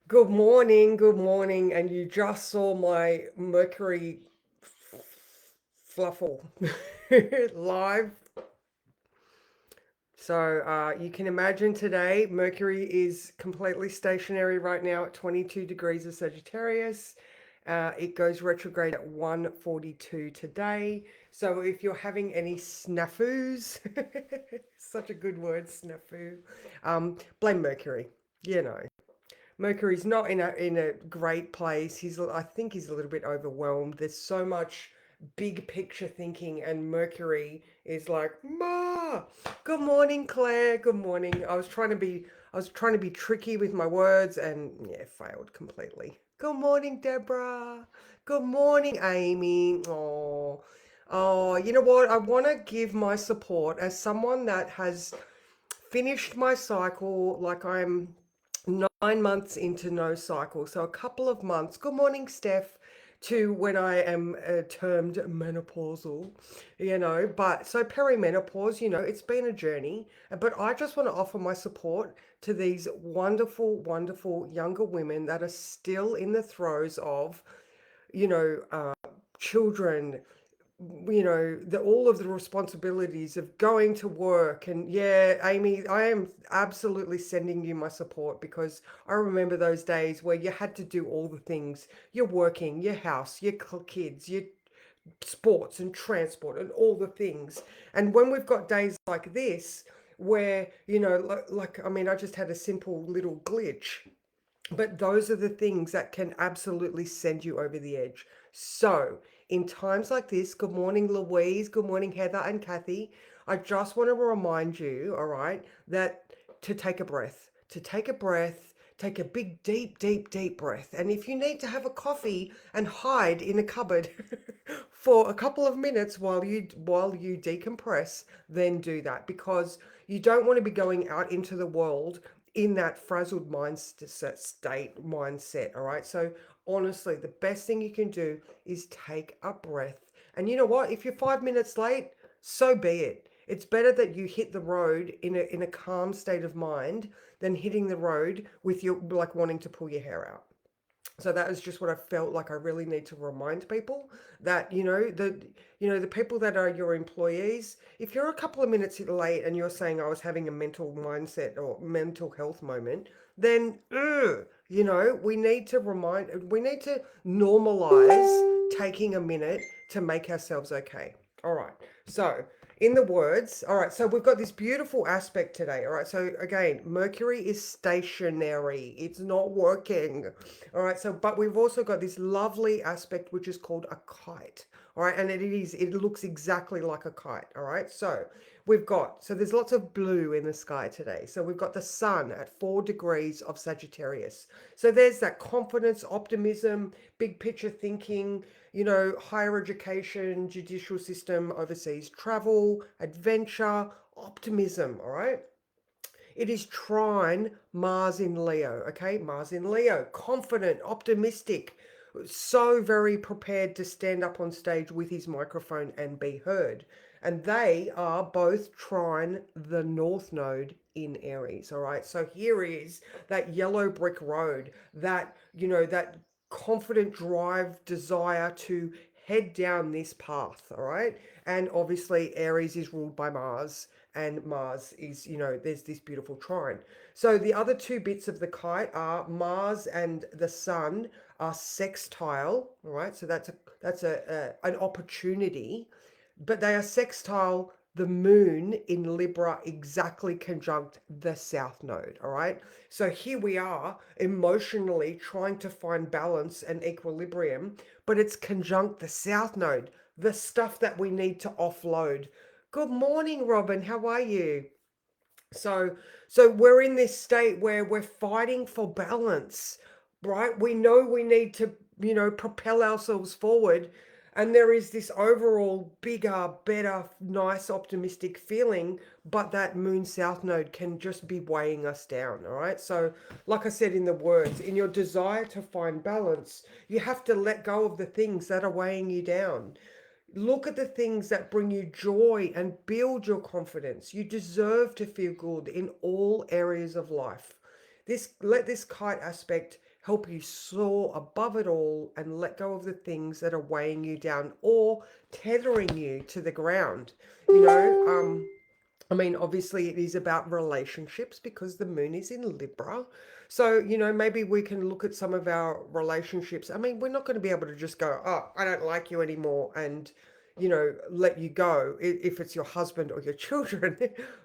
Good morning, and you just saw my Mercury fluffle live. So you can imagine today, Mercury is completely stationary right now at 22 degrees of Sagittarius. It goes retrograde at 1:42 today. So if you're having any snafus, such a good word, snafu, blame Mercury. You know. Mercury's not in a great place. I think he's a little bit overwhelmed. There's so much big picture thinking, and Mercury is like, Ma, good morning, Claire. Good morning. I was trying to be tricky with my words, and yeah, failed completely. Good morning, Deborah. Good morning, Amy. Oh, you know what? I want to give my support as someone that has finished my cycle. Like, I'm 9 months into no cycle. So a couple of months. Good morning, Steph. To when I am termed menopausal, But so perimenopause, it's been a journey. But I just want to offer my support to these wonderful, wonderful younger women that are still in the throes of, you know, uh, children, all of the responsibilities of going to work. And yeah, Amy, I am absolutely sending you my support, because I remember those days where you had to do all the things. You're working, your house, your kids, your sports and transport and all the things. And when we've got days like this where, I mean, I just had a simple little glitch, but those are the things that can absolutely send you over the edge. So, in times like this, good morning, Louise. Good morning, Heather and Kathy. I just want to remind you, all right, that to take a breath, take a big, deep, deep, deep breath. And if you need to have a coffee and hide in a cupboard for a couple of minutes while you decompress, then do that, because you don't want to be going out into the world in that frazzled mindset. All right. So, honestly, the best thing you can do is take a breath. And you know what? If you're 5 minutes late, so be it. It's better that you hit the road in a calm state of mind than hitting the road with your, like, wanting to pull your hair out. So that is just what I felt like I really need to remind people, that the people that are your employees, if you're a couple of minutes late and you're saying I was having a mental mindset or mental health moment, then we need to normalize taking a minute to make ourselves okay. All right. So, in the words, all right, so we've got this beautiful aspect today. All right, so again, Mercury is stationary, it's not working. All right, so but we've also got this lovely aspect which is called a kite. All right, and it looks exactly like a kite. All right, so there's lots of blue in the sky today. So we've got the sun at 4 degrees of Sagittarius. So there's that confidence, optimism, big picture thinking, higher education, judicial system, overseas travel, adventure, optimism. All right. It is trine Mars in Leo. Okay. Mars in Leo, confident, optimistic, so very prepared to stand up on stage with his microphone and be heard. And they are both trine the North Node in Aries. All right. So here is that yellow brick road, that confident drive, desire to head down this path. All right. And obviously, Aries is ruled by Mars, and Mars is, there's this beautiful trine. So the other two bits of the kite are Mars and the Sun are sextile. All right. So that's an opportunity, but they are sextile the moon in Libra, exactly conjunct the south node. All right. So here we are emotionally trying to find balance and equilibrium, but it's conjunct the south node, the stuff that we need to offload. Good morning, Robin. How are you? So, so we're in this state where we're fighting for balance, right? We know we need to, propel ourselves forward. And there is this overall bigger, better, nice, optimistic feeling, but that moon south node can just be weighing us down. All right. So, like I said in the words, in your desire to find balance, you have to let go of the things that are weighing you down. Look at the things that bring you joy and build your confidence. You deserve to feel good in all areas of life. Let this kite aspect help you soar above it all and let go of the things that are weighing you down or tethering you to the ground. You know, I mean, obviously, it is about relationships because the moon is in Libra. So, maybe we can look at some of our relationships. I mean, we're not going to be able to just go, oh, I don't like you anymore, and, let you go if it's your husband or your children.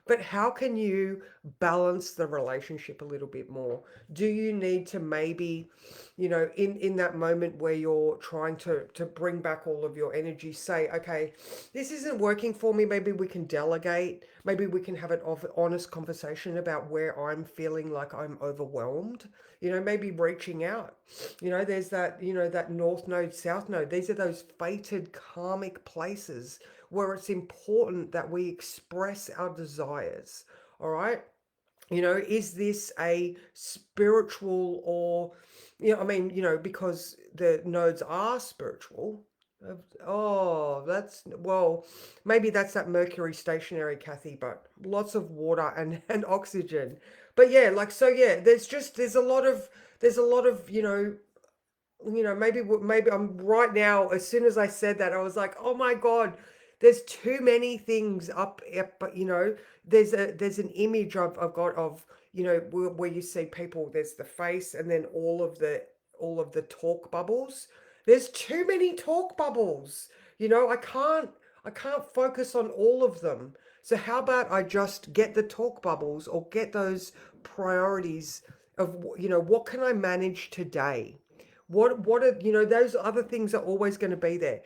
But how can you balance the relationship a little bit more? Do you need to maybe, in that moment where you're trying to bring back all of your energy, say, okay, this isn't working for me. Maybe we can delegate. Maybe we can have an honest conversation about where I'm feeling like I'm overwhelmed. Maybe reaching out. There's that, that north node, south node. These are those fated karmic places where it's important that we express our desires. All right. Is this a spiritual or, I mean, because the nodes are spiritual. Oh, well, maybe that's that Mercury stationary, Kathy, but lots of water and oxygen. But yeah, like, so yeah, there's a lot of, maybe I'm right now. As soon as I said that, I was like, oh my God, there's too many things up. But there's an image I've got of, where you see people. There's the face, and then all of the talk bubbles. There's too many talk bubbles. I can't focus on all of them. So how about I just get the talk bubbles or get those priorities of, what can I manage today? What are, those other things are always going to be there.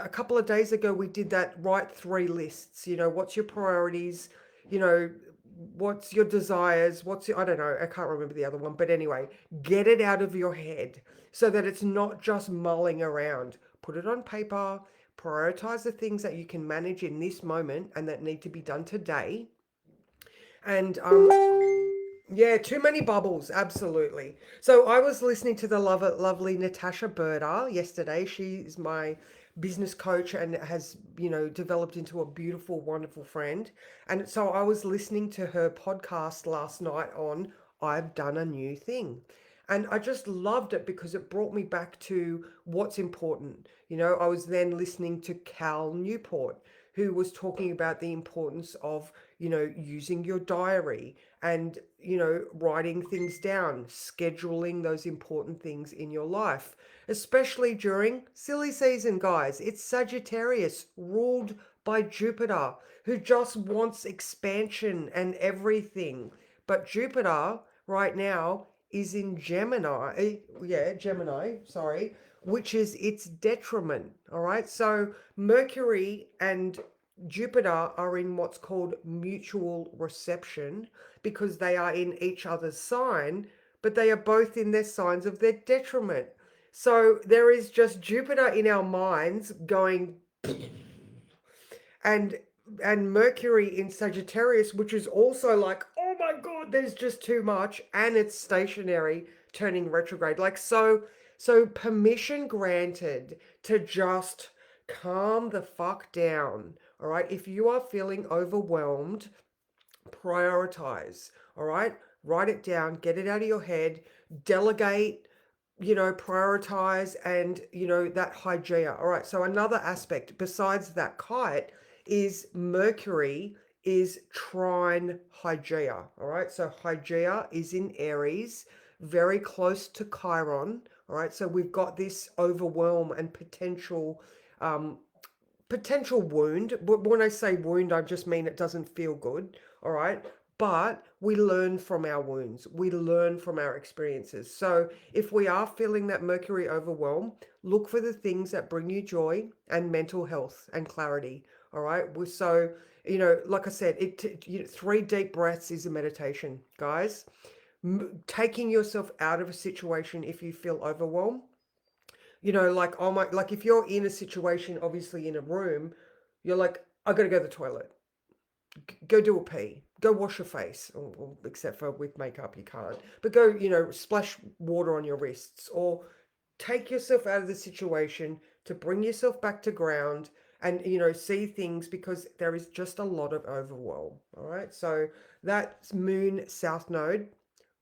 A couple of days ago we did that, write 3 lists. What's your priorities? You know, what's your desires? What's your, I don't know, I can't remember the other one, but anyway, get it out of your head so that it's not just mulling around. Put it on paper, prioritize the things that you can manage in this moment and that need to be done today. And yeah, too many bubbles, absolutely. So I was listening to the lovely Natasha Berda yesterday. She is my business coach and has, developed into a beautiful, wonderful friend. And so I was listening to her podcast last night on I've Done a New Thing. And I just loved it because it brought me back to what's important. I was then listening to Cal Newport, who was talking about the importance of, using your diary and, writing things down, scheduling those important things in your life, especially during silly season, guys. It's Sagittarius, ruled by Jupiter, who just wants expansion and everything. But Jupiter right now is in Gemini, yeah, Gemini, sorry, which is its detriment. All right. So Mercury and Jupiter are in what's called mutual reception because they are in each other's sign, but they are both in their signs of their detriment. So there is just Jupiter in our minds going, and Mercury in Sagittarius, which is also like, oh my God, there's just too much, and it's stationary, turning retrograde. Like, so permission granted to just calm the fuck down. All right. If you are feeling overwhelmed, prioritize. All right. Write it down, get it out of your head, delegate, prioritize, and, that Hygeia. All right. So another aspect besides that kite is Mercury is trine Hygeia. All right. So Hygeia is in Aries, very close to Chiron. All right. So we've got this overwhelm and potential wound. But when I say wound, I just mean it doesn't feel good. All right. But we learn from our wounds, we learn from our experiences. So if we are feeling that Mercury overwhelm, look for the things that bring you joy and mental health and clarity. All right. So, like I said, 3 deep breaths is a meditation, guys. Taking yourself out of a situation if you feel overwhelmed, like, oh my, like if you're in a situation, obviously in a room, you're like, I gotta go to the toilet. Go do a pee. Go wash your face, or except for with makeup, you can't. But go, splash water on your wrists, or take yourself out of the situation to bring yourself back to ground and, see things because there is just a lot of overwhelm. All right. So that's Moon South Node.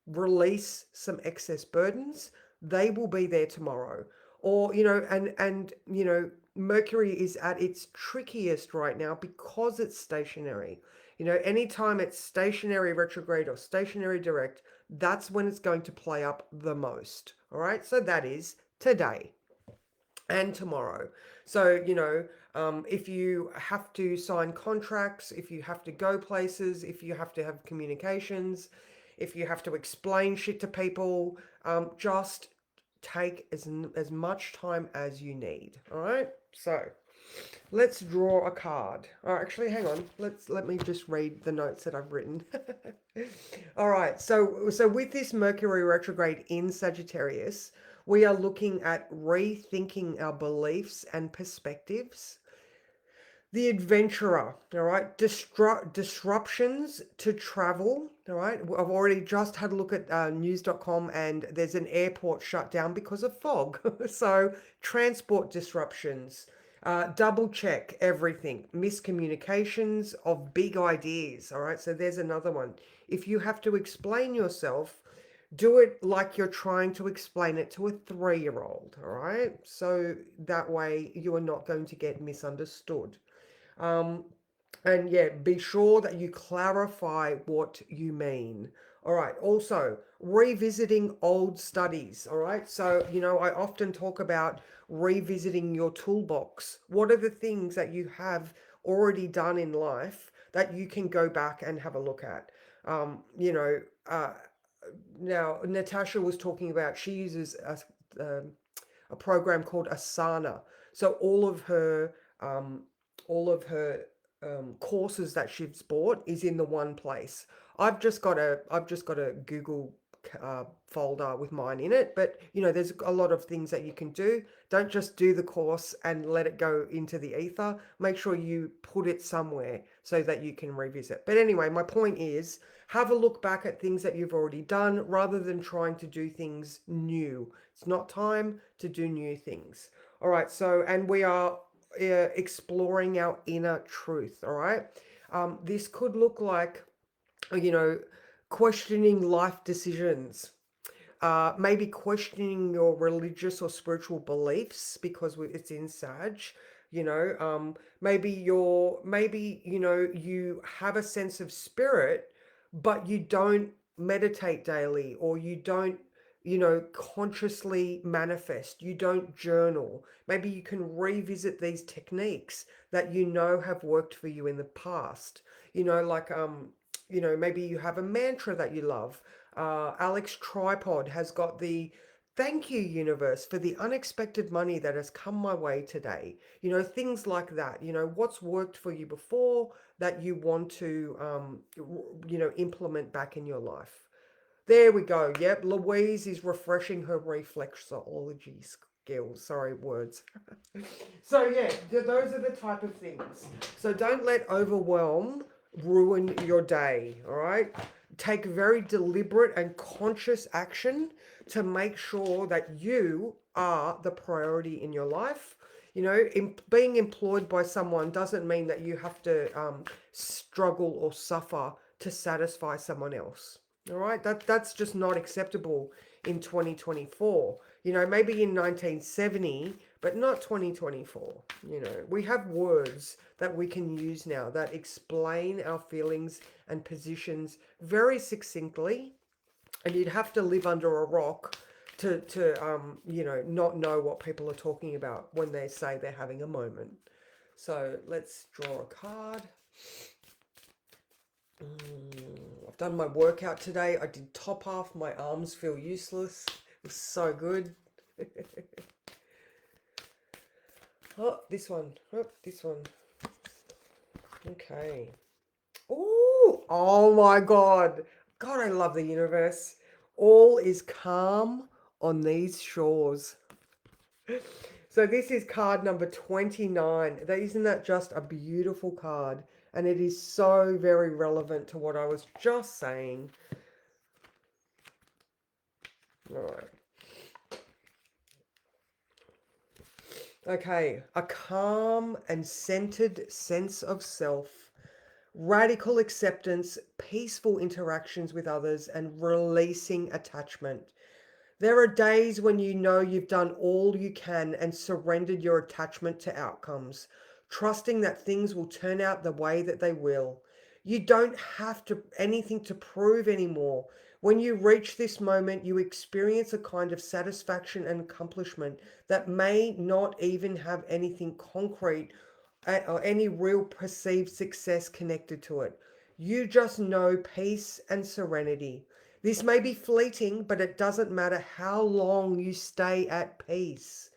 Release some excess burdens. they will be there tomorrow. Or, and Mercury is at its trickiest right now because it's stationary. Anytime it's stationary retrograde or stationary direct, that's when it's going to play up the most. All right. So that is today and tomorrow. So, if you have to sign contracts, if you have to go places, if you have to have communications, if you have to explain shit to people, just take as much time as you need. All right. So let's draw a card. Oh, actually, hang on. Let me just read the notes that I've written. All right. So with this Mercury retrograde in Sagittarius, we are looking at rethinking our beliefs and perspectives. The adventurer, all right, disruptions to travel, all right. I've already just had a look at news.com, and there's an airport shut down because of fog. So transport disruptions, double check everything, miscommunications of big ideas, all right. So there's another one. If you have to explain yourself, do it like you're trying to explain it to a 3-year-old, all right? So that way you are not going to get misunderstood. Um, and yeah, be sure that you clarify what you mean. All right. Also, revisiting old studies. All right. So, I often talk about revisiting your toolbox. What are the things that you have already done in life that you can go back and have a look at? Um, you know, uh, Now, Natasha was talking about she uses a program called Asana. So um, all of her courses that she's bought is in the one place. I've just got a Google folder with mine in it, but there's a lot of things that you can do. Don't just do the course and let it go into the ether. Make sure you put it somewhere so that you can revisit. But anyway, my point is, have a look back at things that you've already done rather than trying to do things new. It's not time to do new things. All right. And we are exploring our inner truth. All right. This could look like, you know, questioning life decisions, maybe questioning your religious or spiritual beliefs because it's in Sag. Maybe you have a sense of spirit, but you don't meditate daily, or you don't consciously manifest. You don't journal. Maybe you can revisit these techniques that have worked for you in the past. Maybe you have a mantra that you love. Alex Tripod has got the thank you, universe, for the unexpected money that has come my way today. Things like that. What's worked for you before that you want to, implement back in your life. There we go. Yep, Louise is refreshing her reflexology skills. Sorry, words. So yeah, those are the type of things. So don't let overwhelm ruin your day, all right? Take very deliberate and conscious action to make sure that you are the priority in your life. Being employed by someone doesn't mean that you have to struggle or suffer to satisfy someone else. All right, that's just not acceptable in 2024. Maybe in 1970, but not 2024. We have words that we can use now that explain our feelings and positions very succinctly, and you'd have to live under a rock to not know what people are talking about when they say they're having a moment. So let's draw a card. I've done my workout today. I did top half. My arms feel useless. It was so good. Oh, this one. Oh, this one. Okay. Oh my God. God, I love the universe. All is calm on these shores. So this is card number 29. Isn't that just a beautiful card? And it is so very relevant to what I was just saying. All right. Okay, a calm and centered sense of self, radical acceptance, peaceful interactions with others, and releasing attachment. There are days when you know you've done all you can and surrendered your attachment to outcomes, trusting that things will turn out the way that they will. You don't have to anything to prove anymore. When you reach this moment, you experience a kind of satisfaction and accomplishment that may not even have anything concrete or any real perceived success connected to it. You just know peace and serenity. This may be fleeting, but it doesn't matter how long you stay at peace.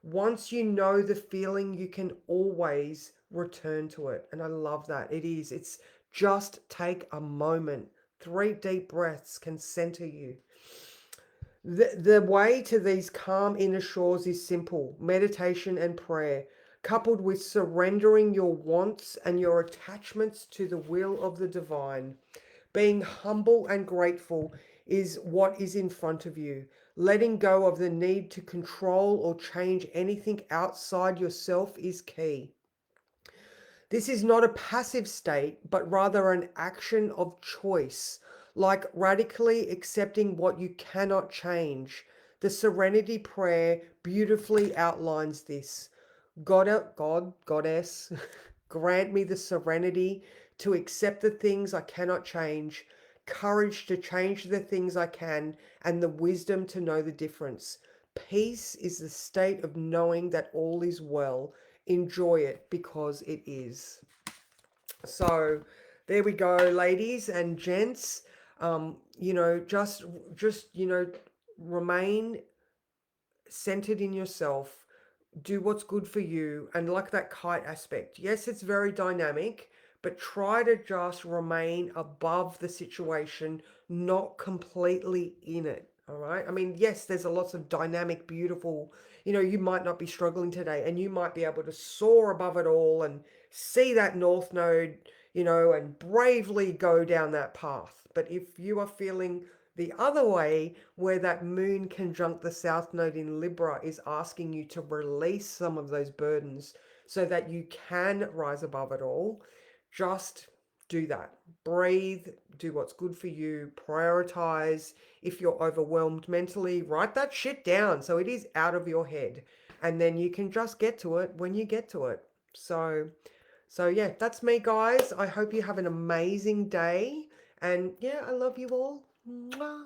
Once you know the feeling, you can always return to it. And I love that. It's just take a moment. 3 deep breaths can center you. The way to these calm inner shores is simple meditation and prayer, coupled with surrendering your wants and your attachments to the will of the divine. Being humble and grateful is what is in front of you. Letting go of the need to control or change anything outside yourself is key. This is not a passive state, but rather an action of choice, like radically accepting what you cannot change. The Serenity Prayer beautifully outlines this. Goddess, grant me the serenity to accept the things I cannot change, courage to change the things I can, and the wisdom to know the difference. Peace is the state of knowing that all is well. Enjoy it because it is. So there we go, ladies and gents. Just remain centered in yourself, do what's good for you, and like that kite aspect, yes, it's very dynamic, but try to just remain above the situation, not completely in it. All right, I mean, yes, there's a lots of dynamic, beautiful, you might not be struggling today and you might be able to soar above it all and see that north node, and bravely go down that path. But if you are feeling the other way, where that moon conjunct the south node in Libra is asking you to release some of those burdens so that you can rise above it all, just do that. Breathe, do what's good for you, prioritize. If you're overwhelmed mentally, write that shit down so it is out of your head. And then you can just get to it when you get to it. So yeah, that's me, guys. I hope you have an amazing day. And yeah, I love you all. Mwah.